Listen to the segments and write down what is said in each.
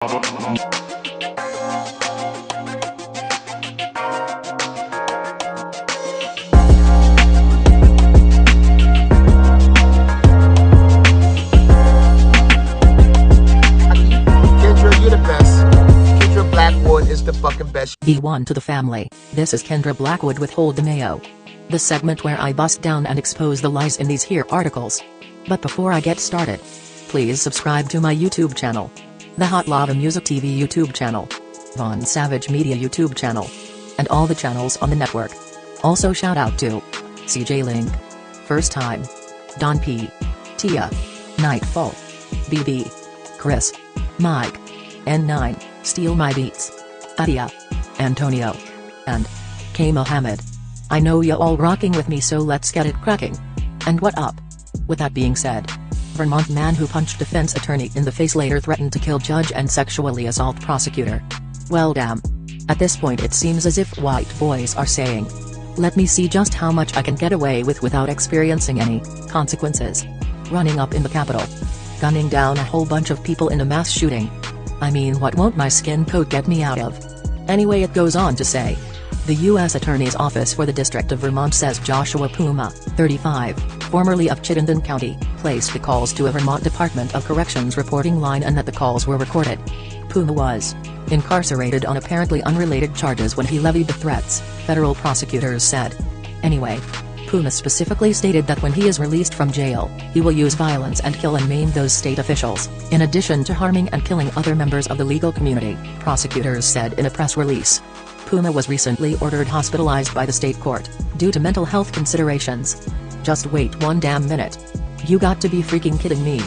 Kendra, you're the best. Kendra Blackwood is the fucking best. V1 to the family. This is Kendra Blackwood with Hold the Mayo. The segment where I bust down and expose the lies in these here articles. But before I get started, please subscribe to my YouTube channel, the Hot Lava Music TV YouTube channel, Von Savage Media YouTube channel, and all the channels on the network. Also shout out to CJ Link, First Time, Don P, Tia, Nightfall, BB, Chris, Mike, N9, Steal My Beats, Adia, Antonio, and K Mohammed. I know ya all rocking with me, so let's get it cracking. And what up? With that being said, Vermont man who punched defense attorney in the face later threatened to kill judge and sexually assault prosecutor. Well damn. At this point it seems as if white boys are saying, let me see just how much I can get away with without experiencing any consequences. Running up in the Capitol, gunning down a whole bunch of people in a mass shooting. I mean, what won't my skin coat get me out of? Anyway, it goes on to say, the U.S. Attorney's Office for the District of Vermont says Joshua Puma, 35, formerly of Chittenden County, placed the calls to a Vermont Department of Corrections reporting line and that the calls were recorded. Puma was incarcerated on apparently unrelated charges when he levied the threats, federal prosecutors said. Anyway, Puma specifically stated that when he is released from jail, he will use violence and kill and maim those state officials, in addition to harming and killing other members of the legal community, prosecutors said in a press release. Puma was recently ordered hospitalized by the state court, due to mental health considerations. Just wait one damn minute. You got to be freaking kidding me.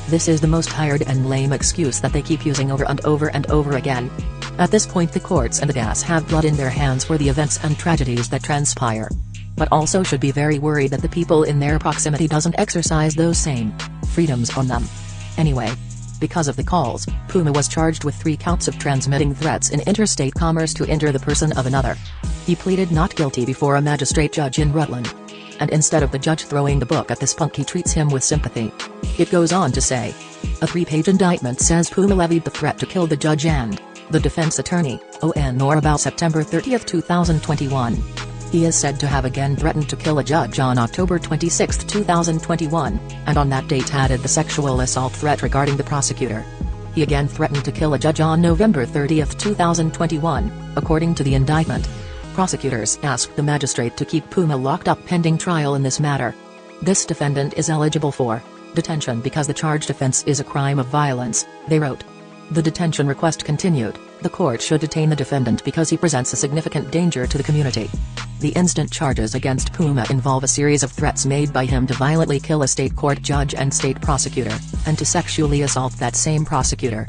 This is the most tired and lame excuse that they keep using over and over and over again. At this point the courts and the gas have blood in their hands for the events and tragedies that transpire. But also should be very worried that the people in their proximity doesn't exercise those same freedoms on them. Anyway, because of the calls, Puma was charged with 3 counts of transmitting threats in interstate commerce to injure the person of another. He pleaded not guilty before a magistrate judge in Rutland. And instead of the judge throwing the book at this punk, he treats him with sympathy. It goes on to say, a 3-page indictment says Puma levied the threat to kill the judge and the defense attorney, on or about September 30, 2021. He is said to have again threatened to kill a judge on October 26, 2021, and on that date added the sexual assault threat regarding the prosecutor. He again threatened to kill a judge on November 30, 2021, according to the indictment. Prosecutors asked the magistrate to keep Puma locked up pending trial in this matter. This defendant is eligible for detention because the charged offense is a crime of violence, they wrote. The detention request continued. The court should detain the defendant because he presents a significant danger to the community. The instant charges against Puma involve a series of threats made by him to violently kill a state court judge and state prosecutor, and to sexually assault that same prosecutor.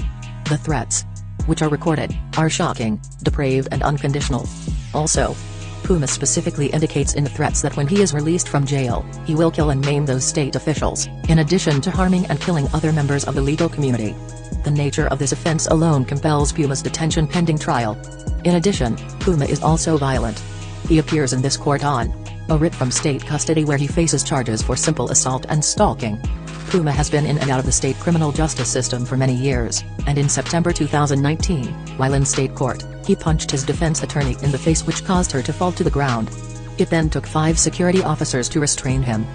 The threats, which are recorded, are shocking, depraved and unconditional. Also, Puma specifically indicates in the threats that when he is released from jail, he will kill and maim those state officials, in addition to harming and killing other members of the legal community. The nature of this offense alone compels Puma's detention pending trial. In addition, Puma is also violent. He appears in this court on a writ from state custody where he faces charges for simple assault and stalking. Puma has been in and out of the state criminal justice system for many years, and in September 2019, while in state court, he punched his defense attorney in the face, which caused her to fall to the ground. It then took 5 security officers to restrain him.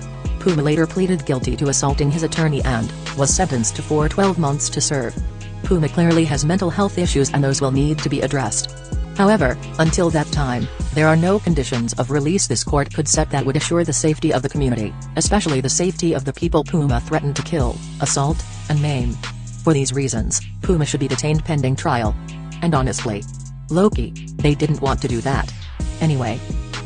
Puma later pleaded guilty to assaulting his attorney and was sentenced to 12 months to serve. Puma clearly has mental health issues and those will need to be addressed. However, until that time, there are no conditions of release this court could set that would assure the safety of the community, especially the safety of the people Puma threatened to kill, assault, and maim. For these reasons, Puma should be detained pending trial. And honestly, Loki, they didn't want to do that. Anyway,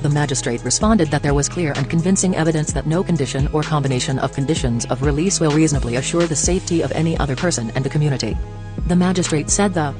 the magistrate responded that there was clear and convincing evidence that no condition or combination of conditions of release will reasonably assure the safety of any other person and the community. The magistrate said the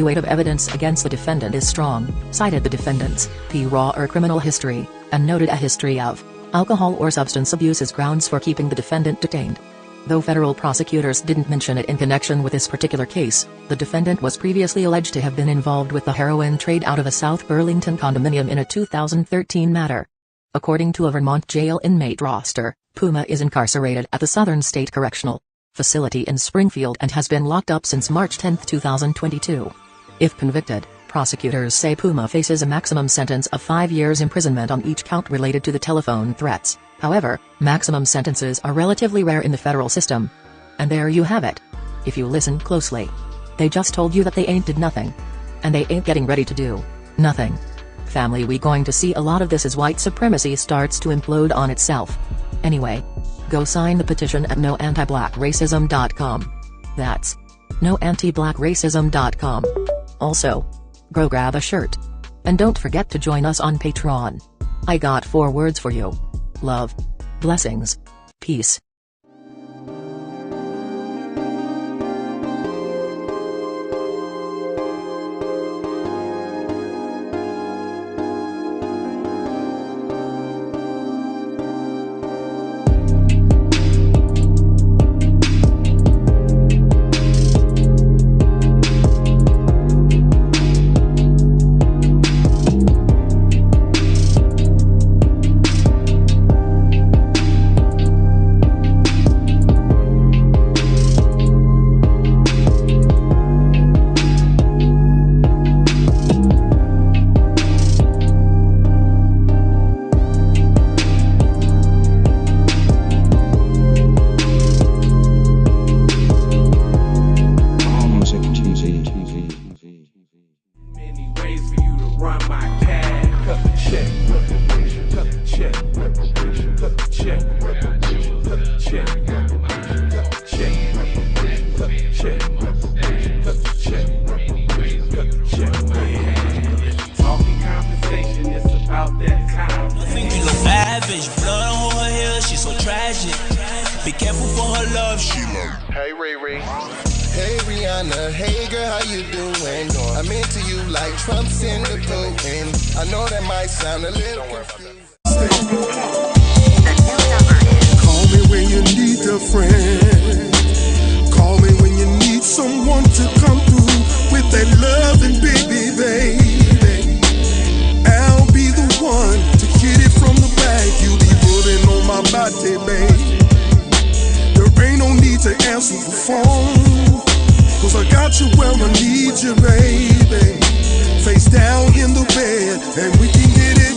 weight of evidence against the defendant is strong, cited the defendant's raw or criminal history, and noted a history of alcohol or substance abuse as grounds for keeping the defendant detained. Though federal prosecutors didn't mention it in connection with this particular case, the defendant was previously alleged to have been involved with the heroin trade out of a South Burlington condominium in a 2013 matter. According to a Vermont jail inmate roster, Puma is incarcerated at the Southern State Correctional facility in Springfield and has been locked up since March 10, 2022. If convicted, prosecutors say Puma faces a maximum sentence of 5 years imprisonment on each count related to the telephone threats. However, maximum sentences are relatively rare in the federal system. And there you have it. If you listen closely, they just told you that they ain't did nothing. And they ain't getting ready to do nothing. Family, we going to see a lot of this as white supremacy starts to implode on itself. Anyway, go sign the petition at noantiblackracism.com. That's noantiblackracism.com. Also, go grab a shirt. And don't forget to join us on Patreon. I got 4 words for you. Love. Blessings. Peace. Be careful for her love, she love. Hey Riri. Hey Rihanna, hey girl, how you doing? I'm into you like Trump's in the Putin. I know that might sound a little confused. Call me when you need a friend. Call me when you need someone to come through with that loving baby. I'll be the one to get it from the back. You be putting on my body, babe. There ain't no need to answer the phone, 'cause I got you where I need you, baby. Face down in the bed, and we can get it